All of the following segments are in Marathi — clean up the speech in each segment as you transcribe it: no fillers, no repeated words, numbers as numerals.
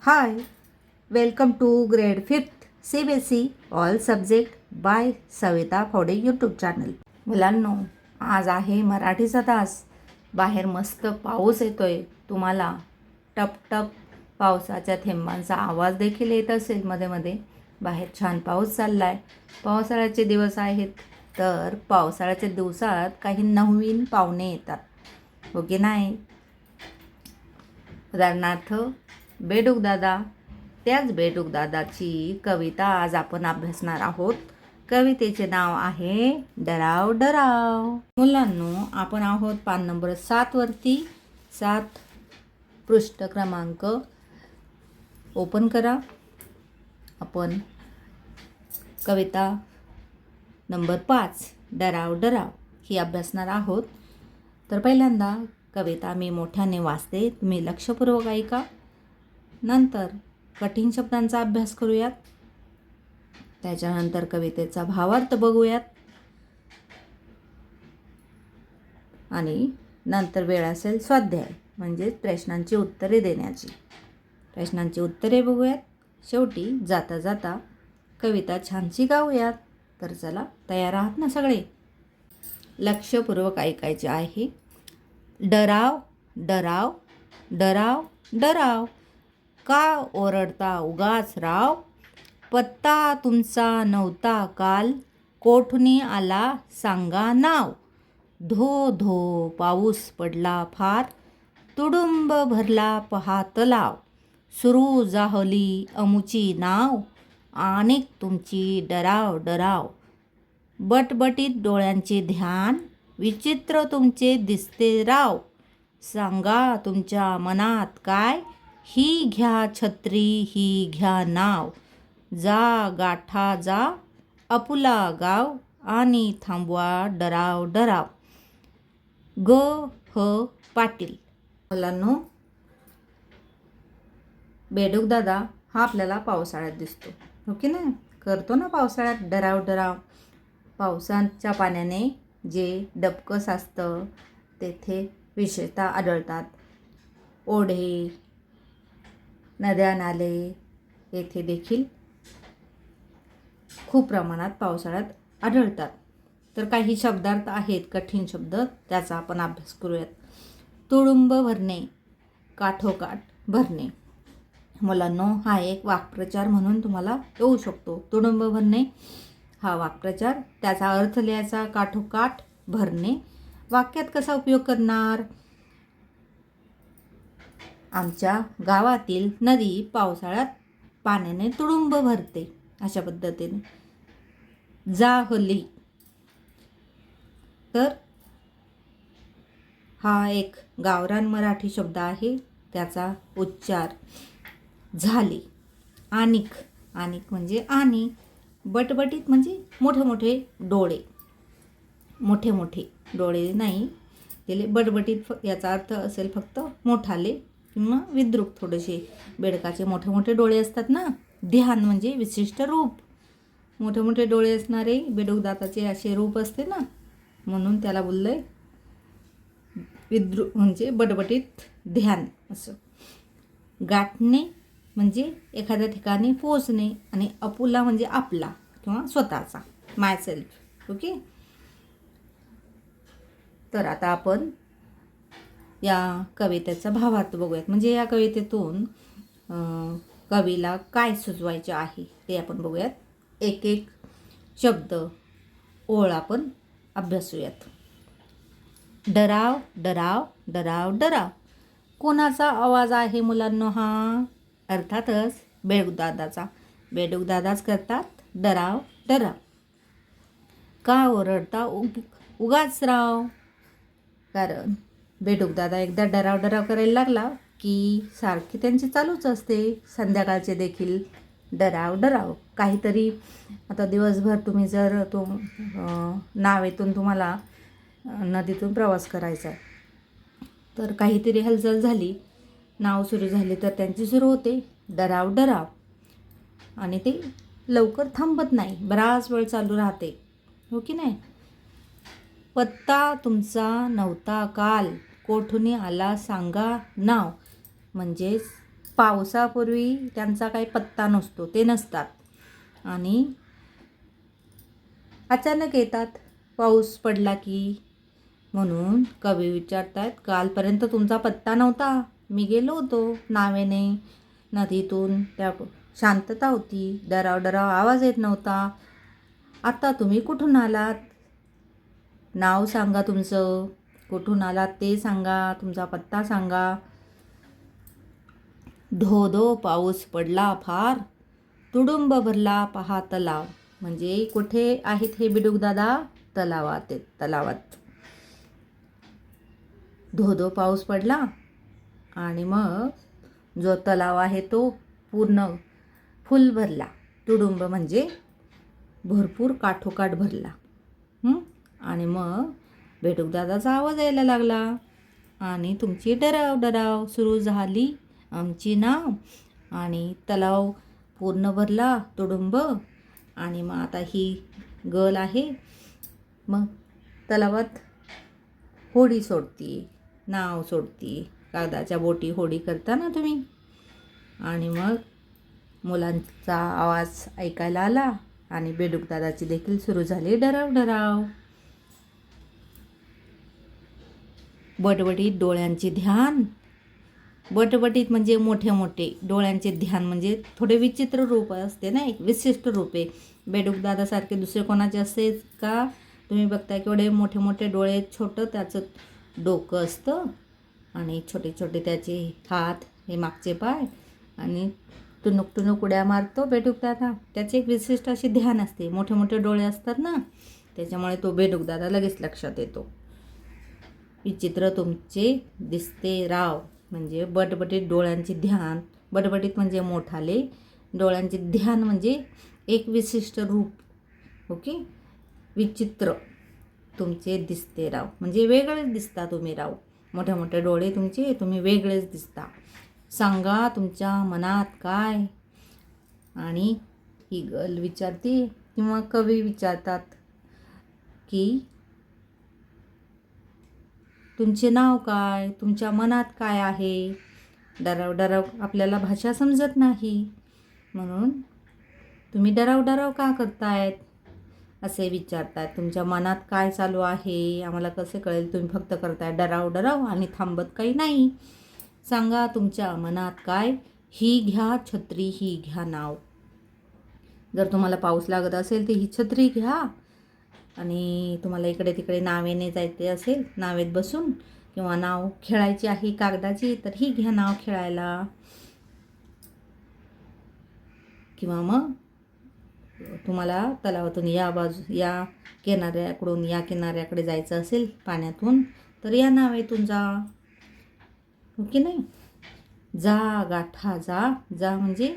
Hi, welcome to grade 5th CBSE All Subject by Savita Phaude YouTube channel. मुलांनो, आज आहे मराठीचा तास. बाहेर मस्त पाऊस येतोय. तुम्हाला टप टप पावसाच्या थेंबांचा आवाज देखील येत असेल मध्ये मध्ये. बाहेर छान पाऊस चाललाय. पावसाळ्याचे दिवस आहेत, तर पावसाळ्याच्या दिवसात काही नवीन पाहुणे येतात, हो की नाही? उदाहरणार्थ बेडूक दादा. त्याच बेडूक दादाची कविता आज आपण अभ्यासणार आहोत. कवितेचे नाव आहे डराव डराव. मुलांनो, आपण आहोत पान नंबर 7 वरती. 7 पृष्ठ क्रमांक ओपन करा. आपण कविता नंबर 5 डराव डराव ही अभ्यासणार आहोत. तर पहिल्यांदा कविता मी मोठ्याने वाचते, तुम्ही लक्षपूर्वक ऐका. नंतर कठीण शब्दांचा अभ्यास करूयात. त्याच्यानंतर कवितेचा भावार्थ बघूयात. आणि नंतर वेळ असेल स्वाध्याय म्हणजे प्रश्नांची उत्तरे देण्याची. प्रश्नांची उत्तरे बघूयात. शेवटी जाता जाता कविता छानशी गाऊयात. तर चला, तयार आहात ना सगळे? लक्षपूर्वक ऐकायचे आहे. डराव डराव डराव डराव, का ओरडता उगाच राव? पत्ता तुमचा नव्हता काल, कोठूनी आला सांगा नाव. धो धो पाऊस पडला फार, तुडुंब भरला पहा तलाव. सुरू जाहली अमुची नाव, आणिक तुमची डराव डराव. बटबटीत डोळ्यांचे ध्यान, विचित्र तुमचे दिसते राव. सांगा तुमच्या मनात काय, ही घ्या छत्री ही घ्या नाव. जा गाठा जा आपुला गाव, आणि थांबवा डराव डराव. ग ह पाटील. मुलांनो, बेडूक दादा हा आपल्याला पावसाळ्यात दिसतो, हो की नाही? करतो ना पावसाळ्यात डराव डराव. पावसाच्या पाण्याने जे डबकं साचतं तेथे विशेषतः आढळतात. ओढे, नद्या नाले येथे देखील खूप प्रमाणात पावसाळ्यात आढळतात. तर काही शब्दार्थ आहेत, कठीण शब्द, त्याचा आपण अभ्यास करूयात. तुडुंब भरणे, काठोकाठ भरणे. मुलांनो, हा एक वाक्प्रचार म्हणून तुम्हाला येऊ शकतो. तुडुंब भरणे हा वाक्प्रचार. त्याचा अर्थ लिहायचा काठोकाठ भरणे. वाक्यात कसा उपयोग करणार? आमच्या गावातील नदी पावसाळ्यात पाण्याने तुडुंब भरते, अशा पद्धतीने. जाहली, तर हा एक गावरान मराठी शब्द आहे. त्याचा उच्चार झाली. आणिक, आणिक म्हणजे आणि. बटबटीत म्हणजे मोठे मोठे डोळे. मोठे मोठे डोळे नाही गेले. बटबटीत याचा अर्थ असेल फक्त मोठाले किंवा विद्रूप थोडेसे. बेडकाचे मोठे मोठे डोळे असतात ना. ध्यान म्हणजे विशिष्ट रूप. मोठे मोठे डोळे असणारे बेडूक दाताचे असे रूप असते ना, म्हणून त्याला बोललंय विद्रूप म्हणजे बटबटीत ध्यान असं. गाठणे म्हणजे एखाद्या ठिकाणी पोचणे. आणि आपुला म्हणजे आपला किंवा स्वतःचा, माय सेल्फ. ओके. तर आता आपण या कवितेचा भावार्थ बघूयात. म्हणजे या कवितेतून कवीला काय सुचवायचे आहे ते आपण बघूयात. एक एक शब्द, ओळ आपण अभ्यासूयात. डराव डराव डराव डराव. कोणाचा आवाज आहे मुलांनो हा? अर्थातच बेडूकदादाचा. बेडूकदादाच करतात डराव डराव. का ओरडता उगाच राव? कारण बेडूकदादा एकदा डराव डराव करायला लागला की सारखी त्यांची चालूच असते, संध्याकाळचे देखील डराव डराव. काहीतरी आता दिवसभर तुम्ही जर नावेतून तुम्हाला नदीतून प्रवास करायचा आहे, तर काहीतरी हालचाल झाली, नाव सुरू झाली, तर त्यांची सुरू होते डराव डराव. आणि ते लवकर थांबत नाही, बराच वेळ चालू राहते, हो की नाही? पत्ता तुमचा नव्हता काल, कोठूनी आला सांगा नाव. म्हणजेच पावसापूर्वी त्यांचा काही पत्ता नसतो, ते नसतात आणि अचानक येतात पाऊस पडला की. म्हणून कवी विचारतात, कालपर्यंत तुमचा पत्ता नव्हता, मी गेलो होतो नावेने नदीतून, त्या शांतता होती, डराव डराव आवाज येत नव्हता, आता तुम्ही कुठून आलात, नाव सांगा तुमचं, कुठून आलात ते सांगा, तुमचा पत्ता सांगा. धो धो पाऊस पडला फार, तुडुंब भरला पहा तलाव. म्हणजे कुठे आहेत हे बिडूकदादा? तलावात आहेत, तलावात. धो धो पाऊस पडला आणि मग जो तलाव आहे तो पूर्ण फुल भरला. तुडुंब म्हणजे भरपूर काठोकाठ भरला. आणि मग बेडूकदादाचा आवाज यायला लागला आणि तुमची डराव डराव सुरू झाली आमची नाव. आणि तलाव पूर्ण भरला, तुडुंब. आणि मग आता ही गल आहे, मग तलावात होडी सोडती, नाव सोडती, कागदाच्या बोटी होडी करता ना तुम्ही. आणि मग मुलांचा आवाज ऐकायला आला आणि बेडूकदादाची देखील सुरू झाली डराव डराव. बटबटीत डोळ्यांचे ध्यान, बटबटीत म्हणजे मोठे मोठे, डोळ्यांचे ध्यान म्हणजे थोडे विचित्र रूप असते ना, एक विशिष्ट रूपे. बेडूकदादासारखे दुसरे कोणाचे असते का? तुम्ही बघताय केवढे मोठे मोठे डोळे, छोटं त्याचं डोकं असतं आणि छोटे छोटे त्याचे हात, हे मागचे पाय, आणि टुनुक टुनुक उड्या मारतो बेडूकदादा. त्याचे एक विशिष्ट अशी ध्यान असते, मोठे मोठे डोळे असतात ना, त्याच्यामुळे तो बेडूकदादा लगेच लक्षात येतो. विचित्र तुमचे दिसते राव, म्हणजे बटबटीत डोळ्यांचे ध्यान. बटबटीत म्हणजे मोठाले, डोळ्यांचे ध्यान म्हणजे एक विशिष्ट रूप. ओके. विचित्र तुमचे दिसते राव म्हणजे वेगळेच दिसता तुम्ही राव, मोठे मोठे डोळे तुमचे, तुम्ही वेगळेच दिसता, सांगा तुमच्या मनात काय. आणि ही गल विचारते किंवा कवी विचारतात की तुमचे नाव काय, तुमच्या मनात काय आहे. डराव डराव आपल्याला भाषा समजत नाही, म्हणून तुम्ही डराव डराव का करतायत असे विचारतात. तुमच्या मनात काय चालू आहे आम्हाला कसे कळेल, तुम्ही फक्त करताय डराव डराव आणि थांबत काही नाही. सांगा तुमच्या मनात काय. ही घ्या छत्री, ही घ्या नाव. जर तुम्हाला पाऊस लागत असेल तर ही छत्री घ्या, आणि तुम्हाला इकडे तिकडे नावेने जायचे असेल, नावेत बसून, किंवा नाव खेळायची आहे कागदाची, तर ही घ्या नाव खेळायला. किंवा मग तुम्हाला तलावातून या या किनाऱ्याकडून या किनाऱ्याकडे जायचं असेल पाण्यातून, तर या नावेतून जा. हो की नाही. जा गाठा जा, जा म्हणजे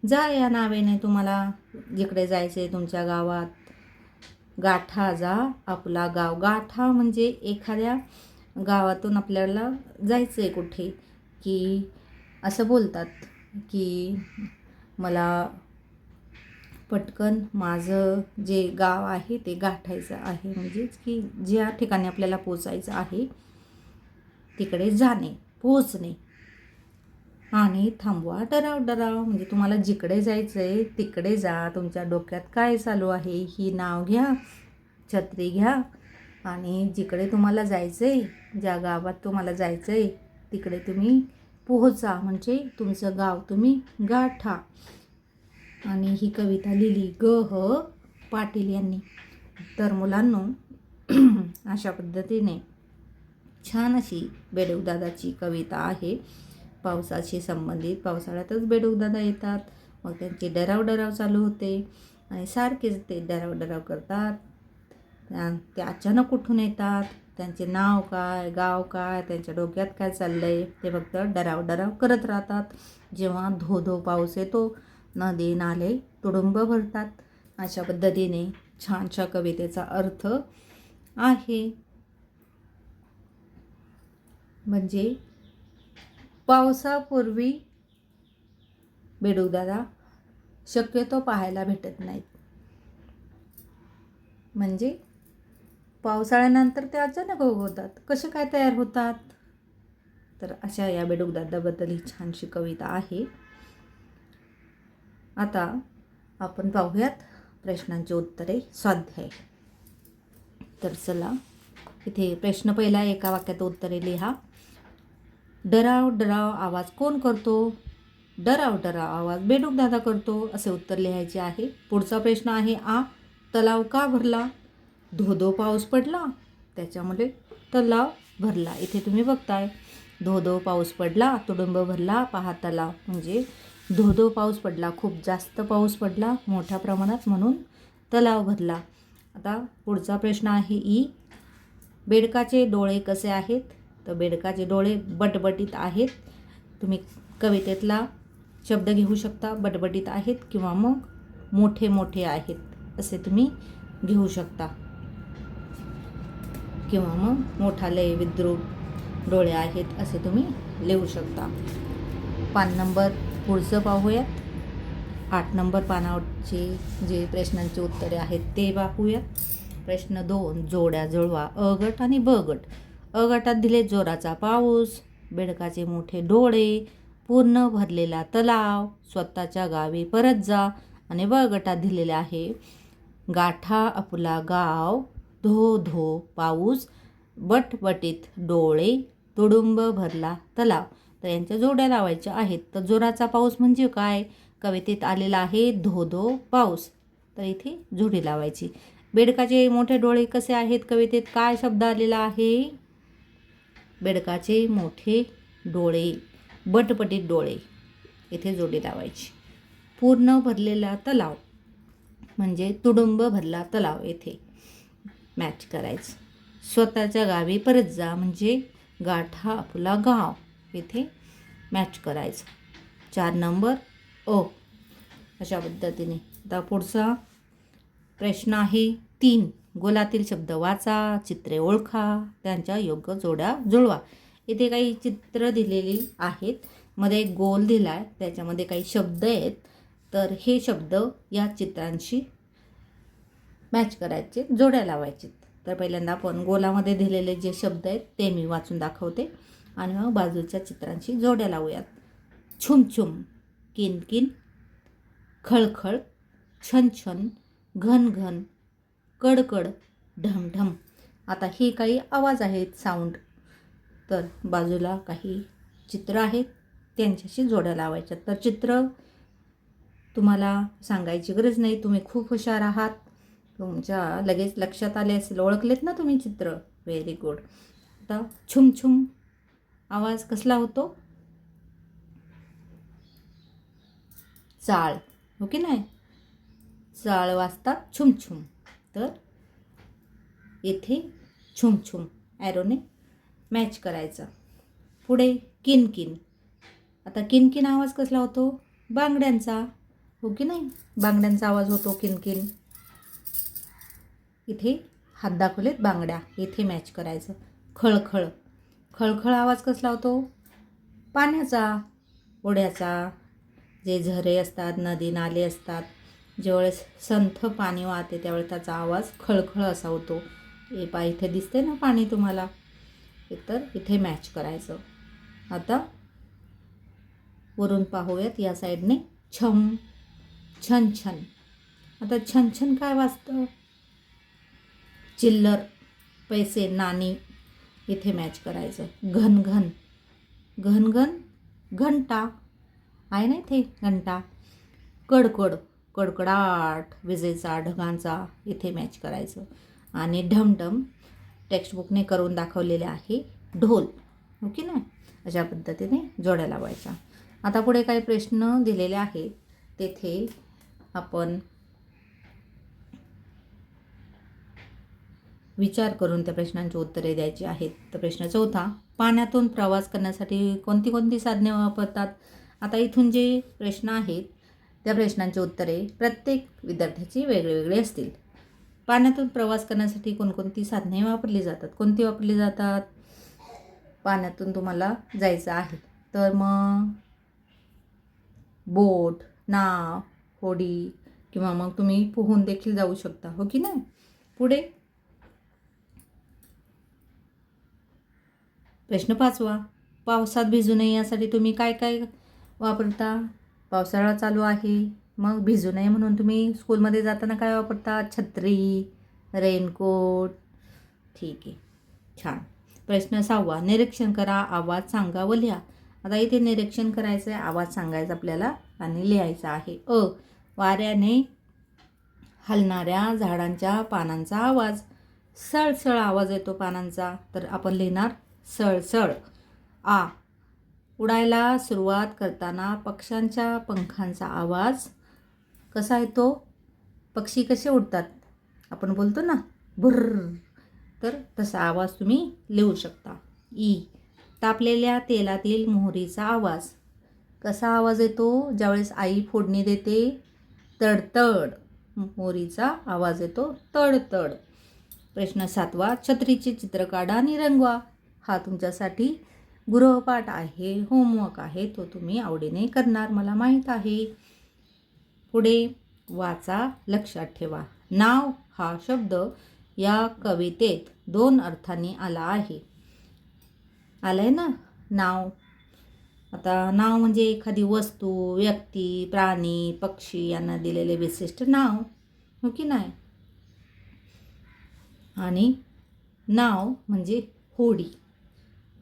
जा या नावेने, तुम्हाला जिकडे जायचं आहे तुमच्या गावात. गाठा जा आपला गाव. गाठा म्हणजे एखाद्या गावातून आपल्याला जायचं आहे कुठे, की असं बोलतात की मला पटकन माझं जे गाव आहे ते गाठायचं आहे, म्हणजेच की ज्या ठिकाणी आपल्याला पोचायचं आहे तिकडे जाणे, पोचणे. आणि थांबवा डराव डराव म्हणजे तुम्हाला जिकडे जायचं आहे तिकडे जा. तुमच्या डोक्यात काय चालू आहे, ही नाव घ्या, छत्री घ्या, आणि जिकडे तुम्हाला जायचं आहे, ज्या गावात तुम्हाला जायचं आहे तिकडे तुम्ही पोहोचा, म्हणजे तुमचं गाव तुम्ही गाठा. आणि ही कविता लिहिली ग.ह. पाटील यांनी. तर मुलांनो, अशा पद्धतीने छान अशी बेडूकदादाची कविता आहे, पावसाशी संबंधित. पावसाळ्यातच बेडूकदादा येतात, मग त्यांची डराव डराव चालू होते आणि सारखेच ते डराव डराव करतात. ते अचानक कुठून येतात, त्यांचे नाव काय, गाव काय, त्यांच्या डोक्यात काय चाललं आहे ते फक्त डराव डराव करत राहतात. जेव्हा धो धो पाऊस येतो, नदी नाले तुडुंब भरतात. अशा पद्धतीने छानशा कवितेचा अर्थ आहे. म्हणजे पावसापूर्वी बेडूकदादा शक्यतो पाहायला भेटत नाहीत, म्हणजे पावसाळ्यानंतर ते अचानक उगवतात. कसे काय तयार होतात तर अशा या बेडूक दादाबद्दल ही छानशी कविता आहे. आता आपण पाहूयात प्रश्नांची उत्तरे, स्वाध्याय. तर चला, इथे प्रश्न पहिला, एका वाक्यात उत्तरे लिहा. डराव डराव आवाज कोण करतो? डराव डराव आवाज बेडूक दादा करतो, असे उत्तर लिहायचे आहे. पुढचा प्रश्न आहे तलाव का भरला? धो धो पाऊस पडला, त्याच्यामुळे तलाव भरला. इथे तुम्ही बघताय, धो धो पाऊस पडला, तुडुंब भरला, पहा तलाव. म्हणजे धो धो पाऊस पडला, खूप जास्त पाऊस पडला मोठ्या प्रमाणात, म्हणून तलाव भरला. आता पुढचा प्रश्न आहे बेडकाचे डोळे कसे आहेत? तर बेडकाचे डोळे बटबटीत आहेत. तुम्ही कवितेतला शब्द घेऊ शकता, बटबटीत आहेत किंवा मग मोठे मोठे आहेत असे तुम्ही घेऊ शकता, किंवा मग मोठाले विद्रूप डोळे आहेत असे तुम्ही लिहू शकता. पान नंबर पुढचं पाहूयात. 8 नंबर पानावरचे जे प्रश्नांची उत्तरे आहेत ते पाहूयात. प्रश्न 2, जोड्या जुळवा. अ गट आणि ब गट. अ गटात दिले जोराचा पाऊस, बेडकाचे मोठे डोळे, पूर्ण भरलेला तलाव, स्वतःच्या गावी परत जा. आणि ब गटात दिलेले आहे गाठा आपला गाव, धो धो पाऊस, बटबटीत डोळे, तुडुंब भरला तलाव. तर यांच्या जोड्या लावायच्या आहेत. तर जोराचा पाऊस म्हणजे काय? कवितेत आलेला आहे धो धो पाऊस, तर इथे जोडी लावायची. बेडकाचे मोठे डोळे कसे आहेत? कवितेत काय शब्द आलेला आहे? बेडकाचे मोठे डोळे, बटबटीत डोळे, इथे जोडी लावायची. पूर्ण भरलेला तलाव म्हणजे तुडुंब भरला तलाव, येथे मॅच करायचं. स्वतःच्या गावी परत जा म्हणजे गाठा आपला गाव, इथे मॅच करायचं. 4 नंबर ओ, अशा पद्धतीने. आता पुढचा प्रश्न आहे 3, गोलातील शब्द वाचा, चित्रे ओळखा, त्यांच्या योग्य जोड्या जुळवा. इथे काही चित्र दिलेली आहेत, मध्ये एक गोल दिला आहे, त्याच्यामध्ये काही शब्द आहेत. तर हे शब्द या चित्रांशी मॅच करायचे, जोड्या लावायचे. तर पहिल्यांदा आपण गोलामध्ये दिलेले जे शब्द आहेत ते मी वाचून दाखवते आणि मग बाजूच्या चित्रांशी जोड्या लावूयात. छुम छुम, किन किन, खळखळ, छन छन, घन घन, कडकड, ढम ढम. आता हे काही आवाज आहेत, साऊंड. तर बाजूला काही चित्र आहेत, त्यांच्याशी जोड्या लावायच्या. तर चित्र तुम्हाला सांगायची गरज नाही, तुम्ही खूप हुशार आहात, तुमच्या लगेच लक्षात आले असेल, ओळखलेत ना तुम्ही चित्र. Very good. आता छुम छुम आवाज कसला होतो? चाळ, हो की नाही? चाळ वाजतात छुम छुम. तर येथे छुम छुम ॲरोने मॅच करायचा. पुढे किन किन. आता किन किन आवाज कसला होतो? बांगड्यांचा, हो की नाही? बांगड्यांचा आवाज होतो किन किन. इथे हात दाखवलेत बांगड्या, इथे मॅच करायचं. खळखळ. खळखळ आवाज कसला होतो? पाण्याचा, ओढ्याचा. जे झरे असतात, नदी नाले असतात, ज्यावेळेस संथ पाणी वाहते त्यावेळेस त्याचा आवाज खळखळ असा होतो. हे पा इथे दिसते ना पाणी तुम्हाला, तर इथे मॅच करायचं. आता वरून पाहूयात या साईडने. छम, छन छन. आता छन छन काय वाजतं? चिल्लर, पैसे, नाणी, इथे मॅच करायचं. घन घन. घन घन, घंटा आहे ना इथे, घंटा. कडकड, कडकडाट, विजेचा, ढगांचा, इथे मॅच करायचं. आणि ढमढम टेक्स्टबुकने करून दाखवलेले आहे ढोल, हो की नाही? अशा पद्धतीने जोड्या लावायच्या. आता पुढे काही प्रश्न दिलेले आहेत, तेथे आपण विचार करून त्या प्रश्नांची उत्तरे द्यायची आहेत. तर प्रश्न 4, पाण्यातून प्रवास करण्यासाठी कोणती कोणती साधने वापरतात? आता इथून जे प्रश्न आहेत त्या प्रश्नांची उत्तरे प्रत्येक विद्यार्थ्याची वेगवेगळी असतील. पाण्यातून प्रवास करण्यासाठी कोणकोणती साधने वापरली जातात? कोणती वापरली जातात? पाण्यातून तुम्हाला जायचं आहे तर मग बोट, नाव, होडी, किंवा मग तुम्ही पोहून देखील जाऊ शकता, हो की नाही? पुढे प्रश्न 5, पावसात भिजू नये यासाठी तुम्ही काय काय वापरता? पावसाळा चालू आहे, मग भिजू नये म्हणून तुम्ही स्कूलमध्ये जाताना काय वापरता? छत्री, रेनकोट. ठीक आहे, छान. प्रश्न 6वा, निरीक्षण करा, आवाज सांगा व लिहा. आता इथे निरीक्षण करायचं आहे, आवाज सांगायचा आपल्याला आणि लिहायचा आहे. वाऱ्याने हलणाऱ्या झाडांच्या पानांचा आवाज. सळसळ आवाज येतो पानांचा, तर आपण लिहिणार सळसळ. उडायला सुरुवात करताना पक्ष्यांच्या पंखांचा आवाज कसा येतो? पक्षी कसे उडतात? आपण बोलतो ना भुर्र, तर तसा आवाज तुम्ही लिहू शकता. तापलेल्या तेलातील मोहरीचा आवाज. कसा आवाज येतो? ज्यावेळेस आई फोडणी देते, तडतड मोहरीचा आवाज येतो, तडतड. प्रश्न 7वा, छत्रीचे चित्र काढा आणि रंगवा. हा तुमच्यासाठी गृहपाठ आहे, होमवर्क आहे, तो तुम्ही आवडीने करणार मला माहीत आहे. पुढे वाचा, लक्षात ठेवा. नाव हा शब्द या कवितेत 2 अर्थांनी आला आहे. आलाय ना नाव? आता नाव म्हणजे एखादी वस्तू, व्यक्ती, प्राणी, पक्षी यांना दिलेले विशिष्ट नाव, हो की नाही? आणि नाव म्हणजे होडी.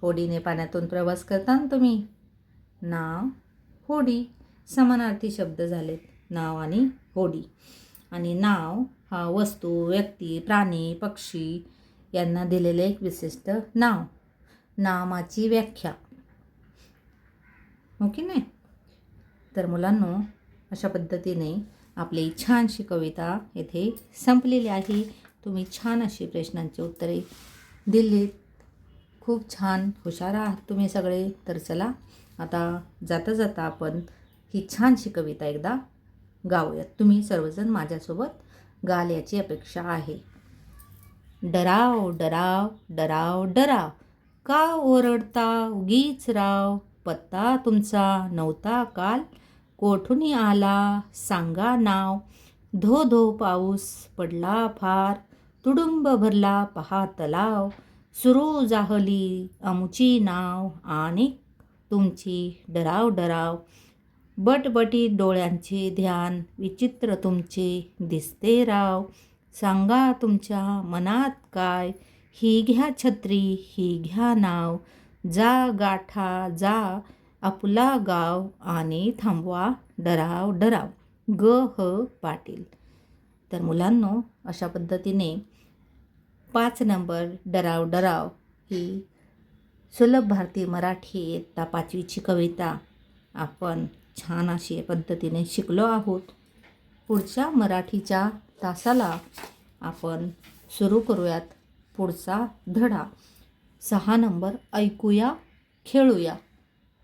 होडीने पाण्यातून प्रवास करता ना तुम्ही, नाव, होडी. समानार्थी शब्द झालेत नाव आणि होडी. आणि नाव हा वस्तू, व्यक्ती, प्राणी, पक्षी यांना दिलेले एक विशिष्ट नाव. नामाची व्याख्या, हो की नाही? तर मुलांनो, अशा पद्धतीने आपली छानशी कविता येथे संपलेली आहे. तुम्ही छान अशी प्रश्नांची उत्तरे दिलीत. खूप छान, हुशार आहात तुम्ही सगळे. तर चला, आता जाता जाता आपण ही छानशी कविता एकदा गाऊयात. तुम्ही सर्वजण माझ्यासोबत गाल याची अपेक्षा आहे. डराव डराव डराव डराव, का ओरडता उगीच राव? पत्ता तुमचा नव्हता काल, कोठून आला सांगा नाव? धो धो पाऊस पडला फार, तुडुंब भरला पहा तलाव. सुरू जाहली आमुची नाव, आणि तुमची डराव डराव. बटबटी डोळ्यांचे ध्यान, विचित्र तुमचे दिसते राव. सांगा तुमच्या मनात काय, ही घ्या छत्री ही घ्या नाव. जा गाठा जा आपला गाव, आणि थांबवा डराव डराव. पाटील. तर मुलांनो, अशा पद्धतीने 5 नंबर डराव डराव ही सुलभ भारतीय मराठी इयत्ता 5वीची कविता आपण छान अशी पद्धतीने शिकलो आहोत. पुढच्या मराठीच्या तासाला आपण सुरू करूयात पुढचा धडा. 6 नंबर ऐकूया खेळूया.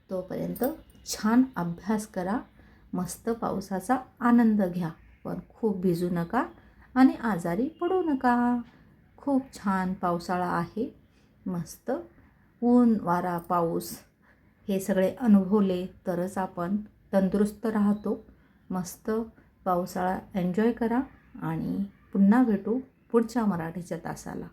तोपर्यंत छान अभ्यास करा, मस्त पावसाचा आनंद घ्या, पण खूप भिजू नका आणि आजारी पडू नका. खूप छान पावसाळा आहे. मस्त ऊन, वारा, पाऊस हे सगळे अनुभवले तरच आपण तंदुरुस्त राहतो. मस्त पावसाळा एन्जॉय करा आणि पुन्हा भेटू पुढच्या मराठीच्या तासाला.